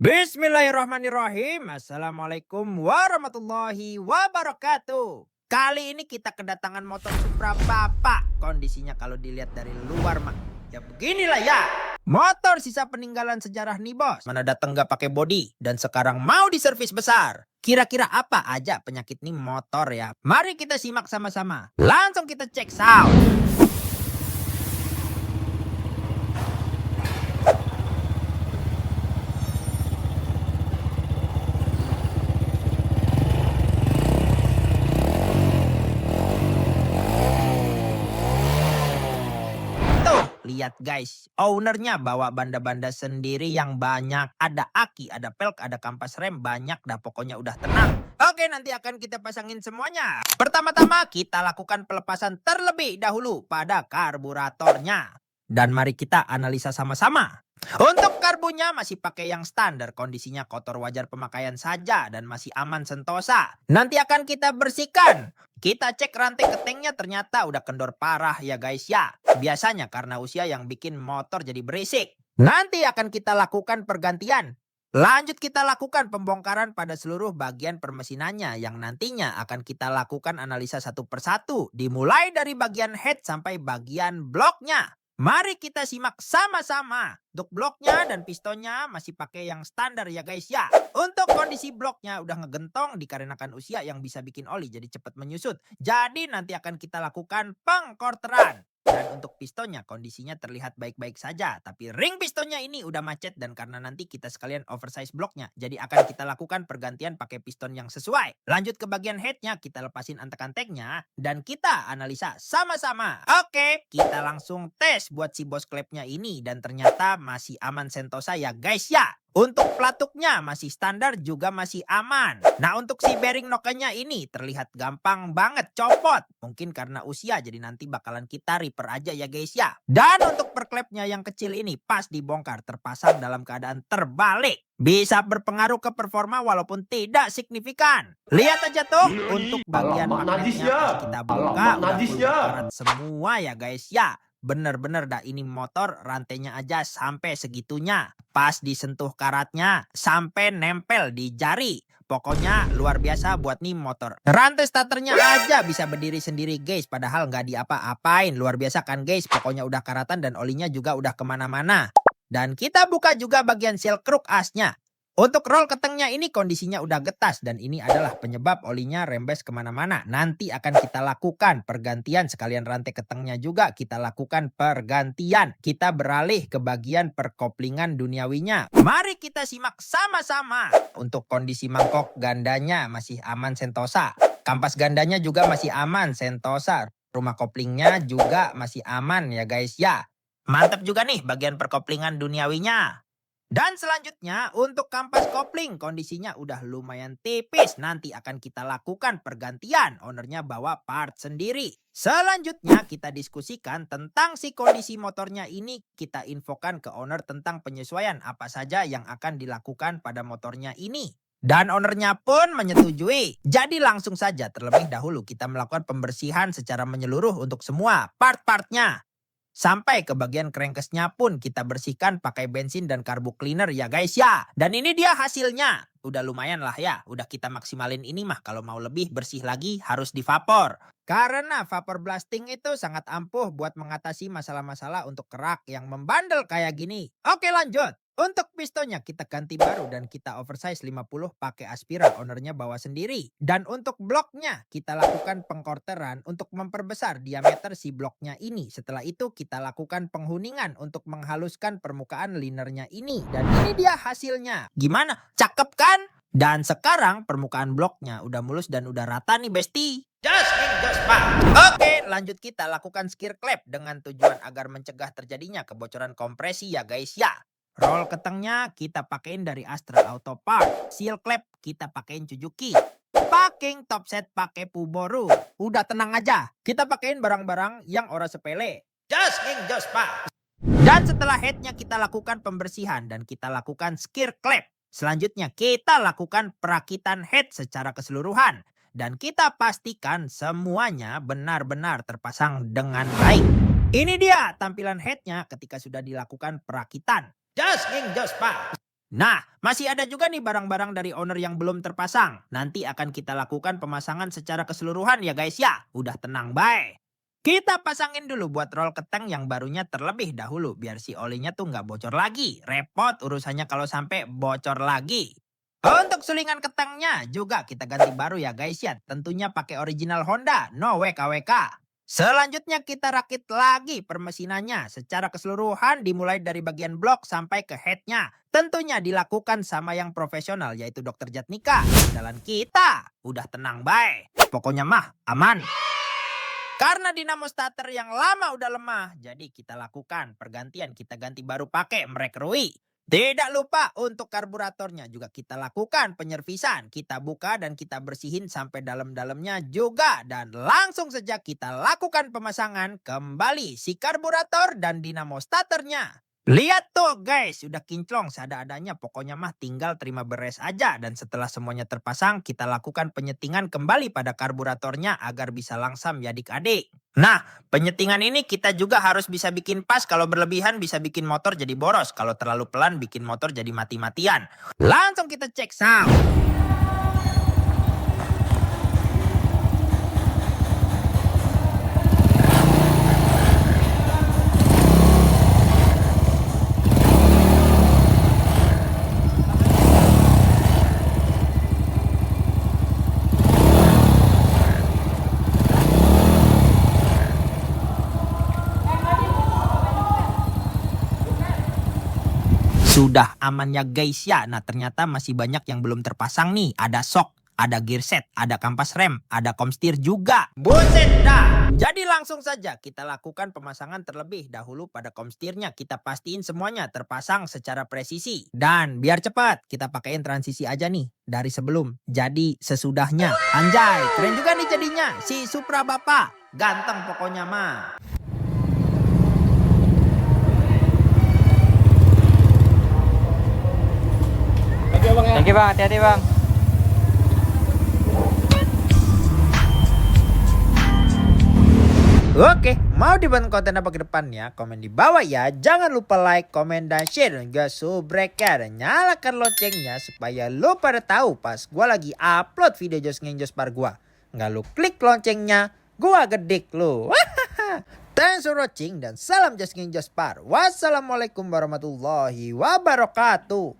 Bismillahirrahmanirrahim. Assalamualaikum warahmatullahi wabarakatuh. Kali ini kita kedatangan motor Supra Bapak. Kondisinya kalau dilihat dari luar mah ya beginilah ya. Motor sisa peninggalan sejarah nih bos. Mana datang nggak pakai bodi dan sekarang mau diservis besar. Kira-kira apa aja penyakit nih motor ya? Mari kita simak sama-sama. Langsung kita cek sound. Tuh, lihat guys. Ownernya bawa banda-banda sendiri yang banyak. Ada aki, ada pelk, ada kampas rem. Banyak dah pokoknya udah tenang. Oke, nanti akan kita pasangin semuanya. Pertama-tama kita lakukan pelepasan terlebih dahulu pada karburatornya. Dan mari kita analisa sama-sama. Untuk karbunya masih pakai yang standar, kondisinya kotor wajar pemakaian saja dan masih aman sentosa. Nanti akan kita bersihkan. Kita cek rantai ketengnya ternyata udah kendor parah ya guys ya. Biasanya karena usia yang bikin motor jadi berisik. Nanti akan kita lakukan pergantian. Lanjut kita lakukan pembongkaran pada seluruh bagian permesinannya yang nantinya akan kita lakukan analisa satu persatu. Dimulai dari bagian head sampai bagian bloknya. Mari kita simak sama-sama. Untuk bloknya dan pistonnya masih pakai yang standar ya guys ya. Untuk kondisi bloknya udah ngegentong dikarenakan usia yang bisa bikin oli jadi cepat menyusut. Jadi nanti akan kita lakukan pengkorteran. Dan untuk pistonnya kondisinya terlihat baik-baik saja. Tapi ring pistonnya ini udah macet dan karena nanti kita sekalian oversize bloknya. Jadi akan kita lakukan pergantian pakai piston yang sesuai. Lanjut ke bagian headnya, kita lepasin antek-anteknya. Dan kita analisa sama-sama. Oke, kita langsung tes buat si bos klepnya ini. Dan ternyata masih aman sentosa ya guys ya. Untuk pelatuknya masih standar juga masih aman. Nah untuk si bearing nokenya ini terlihat gampang banget copot. Mungkin karena usia jadi nanti bakalan kita repair aja ya guys ya. Dan untuk perklepnya yang kecil ini pas dibongkar terpasang dalam keadaan terbalik. Bisa berpengaruh ke performa walaupun tidak signifikan. Lihat aja tuh untuk bagian magnetnya pas kita buka udah full karat semua ya guys ya. Bener-bener dah ini motor rantainya aja sampai segitunya. Pas disentuh karatnya sampai nempel di jari. Pokoknya luar biasa buat nih motor. Rantai starternya aja bisa berdiri sendiri guys. Padahal nggak diapa-apain. Luar biasa kan guys. Pokoknya udah karatan dan olinya juga udah kemana-mana. Dan kita buka juga bagian seal kruk asnya. Untuk roll ketengnya ini kondisinya udah getas dan ini adalah penyebab olinya rembes kemana-mana. Nanti akan kita lakukan pergantian sekalian rantai ketengnya juga kita lakukan pergantian. Kita beralih ke bagian perkoplingan duniawinya. Mari kita simak sama-sama. Untuk kondisi mangkok gandanya masih aman sentosa. Kampas gandanya juga masih aman sentosa. Rumah koplingnya juga masih aman ya guys ya. Mantap juga nih bagian perkoplingan duniawinya. Dan selanjutnya untuk kampas kopling kondisinya udah lumayan tipis. Nanti akan kita lakukan pergantian. Ownernya bawa part sendiri. Selanjutnya kita diskusikan tentang si kondisi motornya ini. Kita infokan ke owner tentang penyesuaian apa saja yang akan dilakukan pada motornya ini. Dan ownernya pun menyetujui. Jadi langsung saja terlebih dahulu kita melakukan pembersihan secara menyeluruh untuk semua part-partnya. Sampai ke bagian crankcase-nya pun kita bersihkan pakai bensin dan carbo cleaner ya guys ya. Dan ini dia hasilnya. Udah lumayan lah ya. Udah kita maksimalin ini mah. Kalau mau lebih bersih lagi harus di vapor. Karena vapor blasting itu sangat ampuh buat mengatasi masalah-masalah untuk kerak yang membandel kayak gini. Oke lanjut. Untuk pistonnya kita ganti baru dan kita oversize 50 pakai aspira, ownernya bawa sendiri. Dan untuk bloknya kita lakukan pengkorteran untuk memperbesar diameter si bloknya ini. Setelah itu kita lakukan penghuningan untuk menghaluskan permukaan linernya ini. Dan ini dia hasilnya. Gimana? Cakep kan? Dan sekarang permukaan bloknya udah mulus dan udah rata nih besti. Just pak. Oke lanjut kita lakukan skir clap dengan tujuan agar mencegah terjadinya kebocoran kompresi ya guys ya. Roll ketengnya kita pakein dari Astra Auto Part. Seal clap kita pakein Suzuki. Packing top set pakai Puboru. Udah tenang aja. Kita pakein barang-barang yang ora sepele. Just pak. Dan setelah headnya kita lakukan pembersihan dan kita lakukan skir clap. Selanjutnya kita lakukan perakitan head secara keseluruhan. Dan kita pastikan semuanya benar-benar terpasang dengan baik. Ini dia tampilan headnya ketika sudah dilakukan perakitan. Jos pak. Nah, masih ada juga nih barang-barang dari owner yang belum terpasang. Nanti akan kita lakukan pemasangan secara keseluruhan ya guys ya. Udah tenang baik. Kita pasangin dulu buat roll keteng yang barunya terlebih dahulu. Biar si olinya tuh nggak bocor lagi. Repot urusannya kalau sampai bocor lagi. Untuk sulingan ketengnya juga kita ganti baru ya guys ya. Tentunya pakai original Honda, no WKWK. Selanjutnya kita rakit lagi permesinannya secara keseluruhan dimulai dari bagian blok sampai ke headnya. Tentunya dilakukan sama yang profesional yaitu Dokter Jatnika. Jalan kita udah tenang baik. Pokoknya mah aman. Karena dinamo starter yang lama udah lemah, jadi kita lakukan pergantian, kita ganti baru pakai merek Rui. Tidak lupa untuk karburatornya juga kita lakukan penyervisan. Kita buka dan kita bersihin sampai dalam-dalamnya juga. Dan langsung saja kita lakukan pemasangan kembali si karburator dan dinamo starternya. Lihat tuh guys, udah kinclong seada-adanya. Pokoknya mah tinggal terima beres aja. Dan setelah semuanya terpasang, kita lakukan penyetingan kembali pada karburatornya agar bisa langsam ya adik-adik. Nah, penyetingan ini kita juga harus bisa bikin pas. Kalau berlebihan bisa bikin motor jadi boros. Kalau terlalu pelan bikin motor jadi mati-matian. Langsung kita cek sound. Sudah aman ya guys ya. Nah ternyata masih banyak yang belum terpasang nih. Ada shock, ada gear set, ada kampas rem, ada komstir juga. Buset dah. Jadi langsung saja kita lakukan pemasangan terlebih dahulu pada komstirnya. Kita pastiin semuanya terpasang secara presisi. Dan biar cepat kita pakaiin transisi aja nih dari sebelum. Jadi sesudahnya. Anjay, keren juga nih jadinya. Si Supra Bapak. Ganteng pokoknya mah. Thank you bang, hati-hati bang. Oke, mau dibantu konten apa ke depannya? Komen di bawah ya. Jangan lupa like, komen, dan share. Dan juga subrek ya. Dan nyalakan loncengnya supaya lo pada tahu pas gua lagi upload video Jos Ngenjos par gua. Nggak lu klik loncengnya, gua gedik lo. Thanks for watching dan salam Jos Ngenjos par. Wassalamualaikum warahmatullahi wabarakatuh.